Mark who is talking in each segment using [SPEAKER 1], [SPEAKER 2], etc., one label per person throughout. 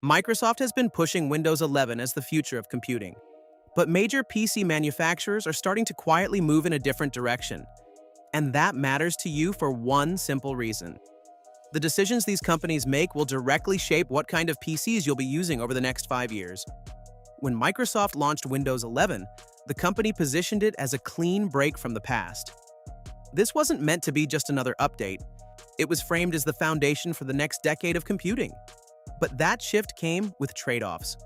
[SPEAKER 1] Microsoft has been pushing Windows 11 as the future of computing. But major PC manufacturers are starting to quietly move in a different direction. And that matters to you for one simple reason. The decisions these companies make will directly shape what kind of PCs you'll be using over the next 5 years. When Microsoft launched Windows 11, the company positioned it as a clean break from the past. This wasn't meant to be just another update. It was framed as the foundation for the next decade of computing. But that shift came with trade-offs.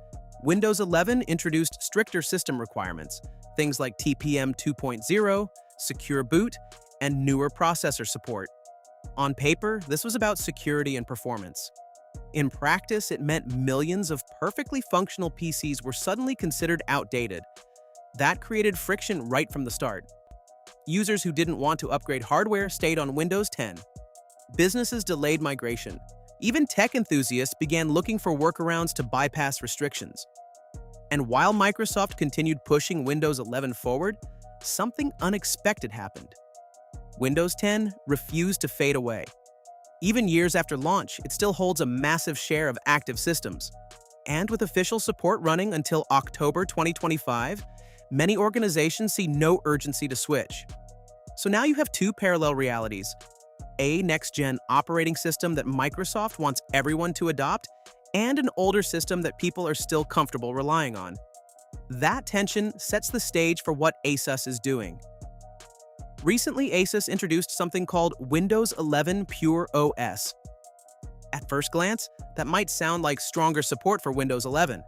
[SPEAKER 1] Windows 11 introduced stricter system requirements, things like TPM 2.0, secure boot, and newer processor support. On paper, this was about security and performance. In practice, it meant millions of perfectly functional PCs were suddenly considered outdated. That created friction right from the start. Users who didn't want to upgrade hardware stayed on Windows 10. Businesses delayed migration. Even tech enthusiasts began looking for workarounds to bypass restrictions. And while Microsoft continued pushing Windows 11 forward, something unexpected happened. Windows 10 refused to fade away. Even years after launch, it still holds a massive share of active systems. And with official support running until October 2025, many organizations see no urgency to switch. So now you have two parallel realities: a next-gen operating system that Microsoft wants everyone to adopt, and an older system that people are still comfortable relying on. That tension sets the stage for what ASUS is doing. Recently, ASUS introduced something called Windows 11 Pure OS. At first glance, that might sound like stronger support for Windows 11,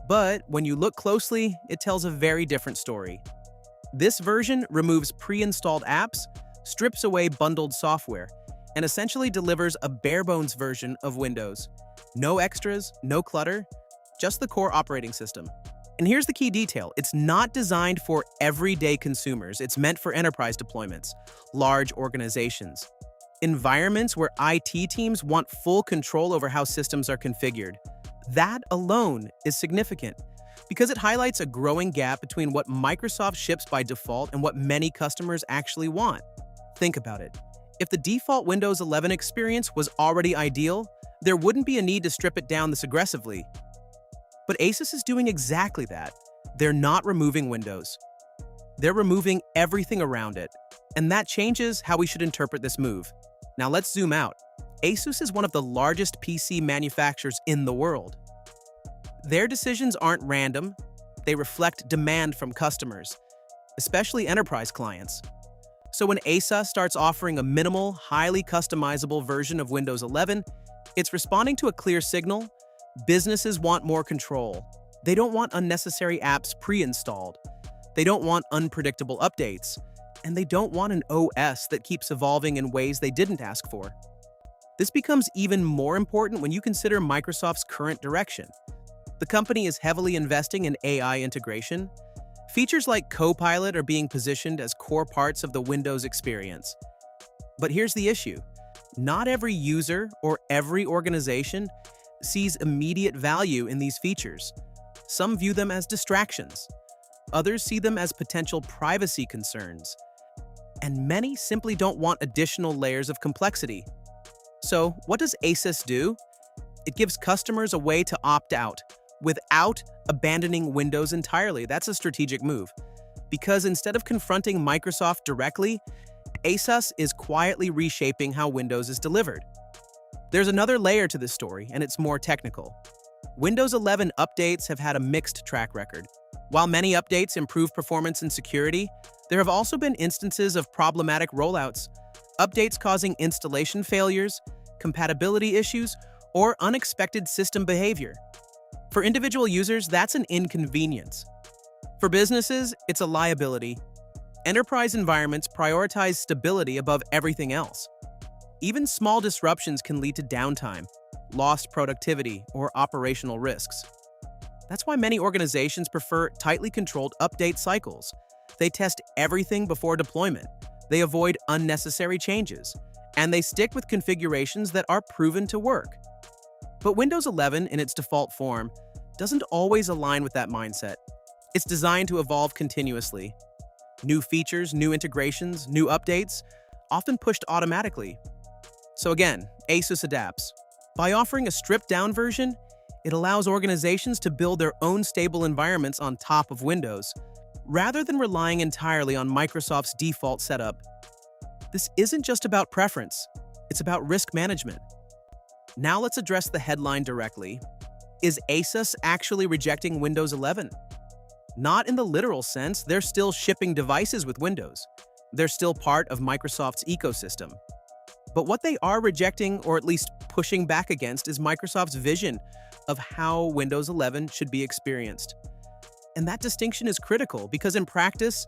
[SPEAKER 1] but when you look closely, it tells a very different story. This version removes pre-installed apps, strips away bundled software, and essentially delivers a bare-bones version of Windows. No extras, no clutter, just the core operating system. And here's the key detail: it's not designed for everyday consumers, it's meant for enterprise deployments, large organizations, environments where IT teams want full control over how systems are configured. That alone is significant, because it highlights a growing gap between what Microsoft ships by default and what many customers actually want. Think about it. If the default Windows 11 experience was already ideal, there wouldn't be a need to strip it down this aggressively. But ASUS is doing exactly that. They're not removing Windows. They're removing everything around it. And that changes how we should interpret this move. Now let's zoom out. ASUS is one of the largest PC manufacturers in the world. Their decisions aren't random. They reflect demand from customers, especially enterprise clients. So when ASUS starts offering a minimal, highly customizable version of Windows 11, it's responding to a clear signal: businesses want more control. They don't want unnecessary apps pre-installed. They don't want unpredictable updates. And they don't want an OS that keeps evolving in ways they didn't ask for. This becomes even more important when you consider Microsoft's current direction. The company is heavily investing in AI integration. Features like Copilot are being positioned as core parts of the Windows experience. But here's the issue: not every user or every organization sees immediate value in these features. Some view them as distractions. Others see them as potential privacy concerns. And many simply don't want additional layers of complexity. So, what does ASUS do? It gives customers a way to opt out without abandoning Windows entirely. That's a strategic move. Because instead of confronting Microsoft directly, ASUS is quietly reshaping how Windows is delivered. There's another layer to this story, and it's more technical. Windows 11 updates have had a mixed track record. While many updates improve performance and security, there have also been instances of problematic rollouts, updates causing installation failures, compatibility issues, or unexpected system behavior. For individual users, that's an inconvenience. For businesses, it's a liability. Enterprise environments prioritize stability above everything else. Even small disruptions can lead to downtime, lost productivity, or operational risks. That's why many organizations prefer tightly controlled update cycles. They test everything before deployment. They avoid unnecessary changes. And they stick with configurations that are proven to work. But Windows 11, in its default form, doesn't always align with that mindset. It's designed to evolve continuously. New features, new integrations, new updates, often pushed automatically. So again, ASUS adapts. By offering a stripped-down version, It allows organizations to build their own stable environments on top of Windows, rather than relying entirely on Microsoft's default setup. This isn't just about preference, it's about risk management. Now let's address the headline directly. Is ASUS actually rejecting Windows 11? Not in the literal sense, they're still shipping devices with Windows. They're still part of Microsoft's ecosystem. But what they are rejecting, or at least pushing back against, is Microsoft's vision of how Windows 11 should be experienced. And that distinction is critical because in practice,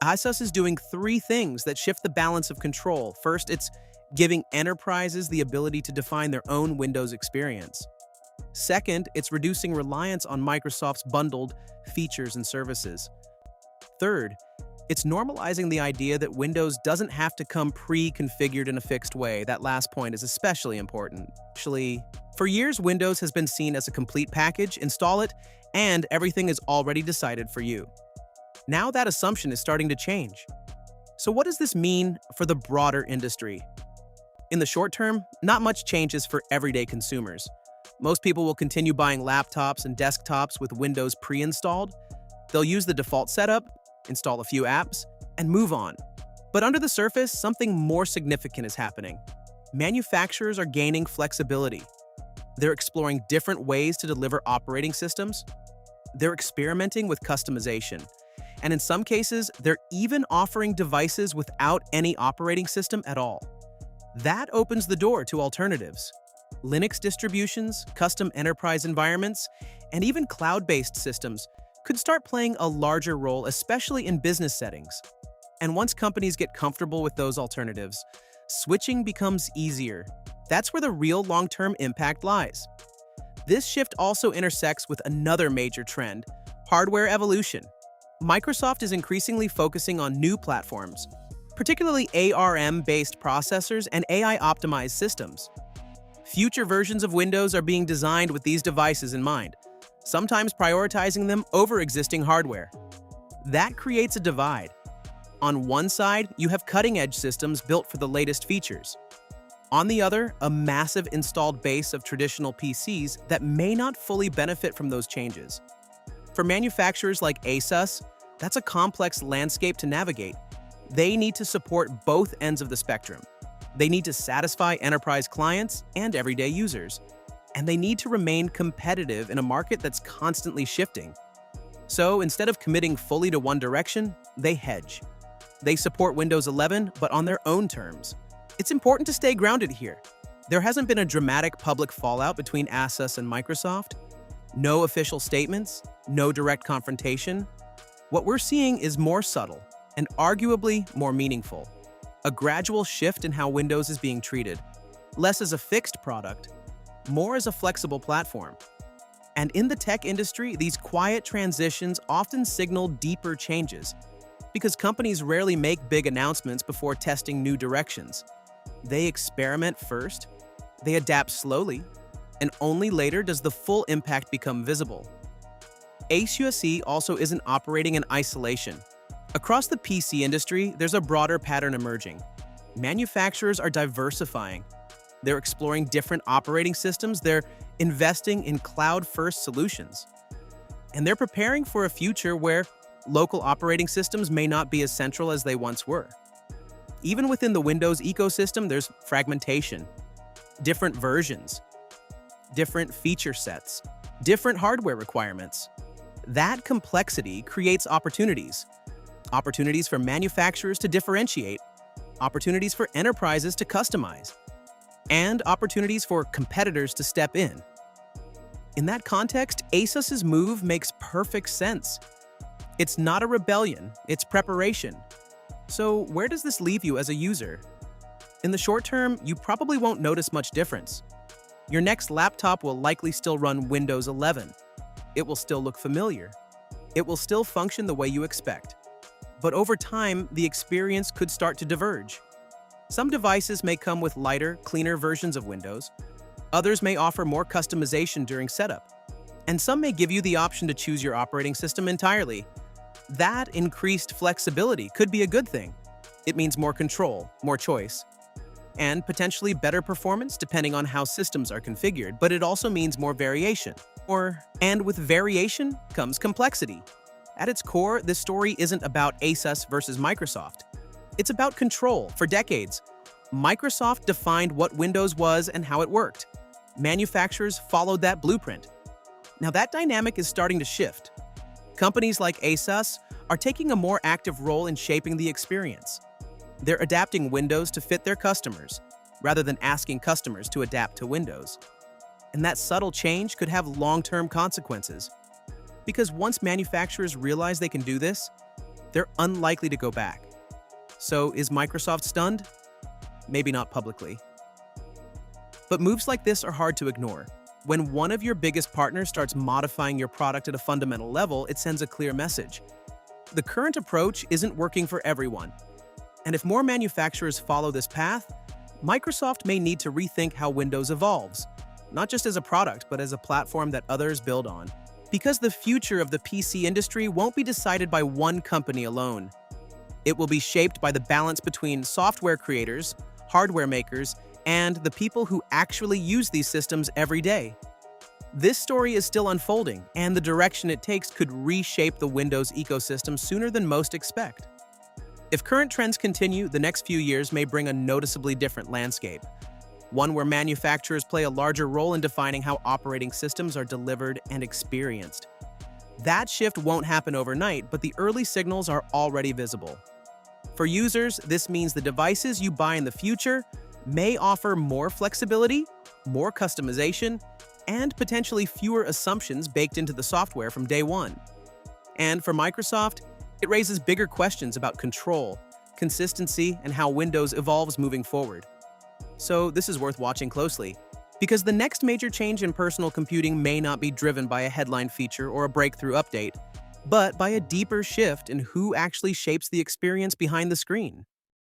[SPEAKER 1] ASUS is doing three things that shift the balance of control. First, it's giving enterprises the ability to define their own Windows experience. Second, it's reducing reliance on Microsoft's bundled features and services. Third, it's normalizing the idea that Windows doesn't have to come pre-configured in a fixed way. That last point is especially important. Actually, for years, Windows has been seen as a complete package. Install it, and everything is already decided for you. Now that assumption is starting to change. So what does this mean for the broader industry? In the short term, not much changes for everyday consumers. Most people will continue buying laptops and desktops with Windows pre-installed. They'll use the default setup, install a few apps, and move on. But under the surface, something more significant is happening. Manufacturers are gaining flexibility. They're exploring different ways to deliver operating systems. They're experimenting with customization. And in some cases, they're even offering devices without any operating system at all. That opens the door to alternatives. Linux distributions, custom enterprise environments, and even cloud-based systems could start playing a larger role, especially in business settings. And once companies get comfortable with those alternatives, switching becomes easier. That's where the real long-term impact lies. This shift also intersects with another major trend: hardware evolution. Microsoft is increasingly focusing on new platforms, particularly ARM-based processors and AI-optimized systems. Future versions of Windows are being designed with these devices in mind, sometimes prioritizing them over existing hardware. That creates a divide. On one side, you have cutting-edge systems built for the latest features. On the other, a massive installed base of traditional PCs that may not fully benefit from those changes. For manufacturers like ASUS, that's a complex landscape to navigate. They need to support both ends of the spectrum. They need to satisfy enterprise clients and everyday users. And they need to remain competitive in a market that's constantly shifting. So instead of committing fully to one direction, they hedge. They support Windows 11, but on their own terms. It's important to stay grounded here. There hasn't been a dramatic public fallout between ASUS and Microsoft. No official statements, no direct confrontation. What we're seeing is more subtle and arguably more meaningful. A gradual shift in how Windows is being treated, less as a fixed product, more as a flexible platform. And in the tech industry, these quiet transitions often signal deeper changes because companies rarely make big announcements before testing new directions. They experiment first, they adapt slowly, and only later does the full impact become visible. ASUS also isn't operating in isolation. Across the PC industry, there's a broader pattern emerging. Manufacturers are diversifying. They're exploring different operating systems, they're investing in cloud-first solutions. And they're preparing for a future where local operating systems may not be as central as they once were. Even within the Windows ecosystem, there's fragmentation, different versions, different feature sets, different hardware requirements. That complexity creates opportunities. Opportunities for manufacturers to differentiate, opportunities for enterprises to customize, and opportunities for competitors to step in. In that context, ASUS's move makes perfect sense. It's not a rebellion, it's preparation. So where does this leave you as a user? In the short term, you probably won't notice much difference. Your next laptop will likely still run Windows 11. It will still look familiar. It will still function the way you expect. But over time, the experience could start to diverge. Some devices may come with lighter, cleaner versions of Windows. Others may offer more customization during setup. And some may give you the option to choose your operating system entirely. That increased flexibility could be a good thing. It means more control, more choice. and potentially better performance depending on how systems are configured, but it also means more variation. And with variation comes complexity. At its core, this story isn't about ASUS versus Microsoft. It's about control. For decades, Microsoft defined what Windows was and how it worked. Manufacturers followed that blueprint. Now that dynamic is starting to shift. Companies like ASUS are taking a more active role in shaping the experience. They're adapting Windows to fit their customers, rather than asking customers to adapt to Windows. And that subtle change could have long-term consequences. Because once manufacturers realize they can do this, they're unlikely to go back. So is Microsoft stunned? Maybe not publicly. But moves like this are hard to ignore. When one of your biggest partners starts modifying your product at a fundamental level, it sends a clear message. The current approach isn't working for everyone. And if more manufacturers follow this path, Microsoft may need to rethink how Windows evolves, not just as a product, but as a platform that others build on. Because the future of the PC industry won't be decided by one company alone. It will be shaped by the balance between software creators, hardware makers, and the people who actually use these systems every day. This story is still unfolding, and the direction it takes could reshape the Windows ecosystem sooner than most expect. If current trends continue, the next few years may bring a noticeably different landscape, one where manufacturers play a larger role in defining how operating systems are delivered and experienced. That shift won't happen overnight, but the early signals are already visible. For users, this means the devices you buy in the future may offer more flexibility, more customization, and potentially fewer assumptions baked into the software from day one. And for Microsoft, it raises bigger questions about control, consistency, and how Windows evolves moving forward. So this is worth watching closely, because the next major change in personal computing may not be driven by a headline feature or a breakthrough update, but by a deeper shift in who actually shapes the experience behind the screen.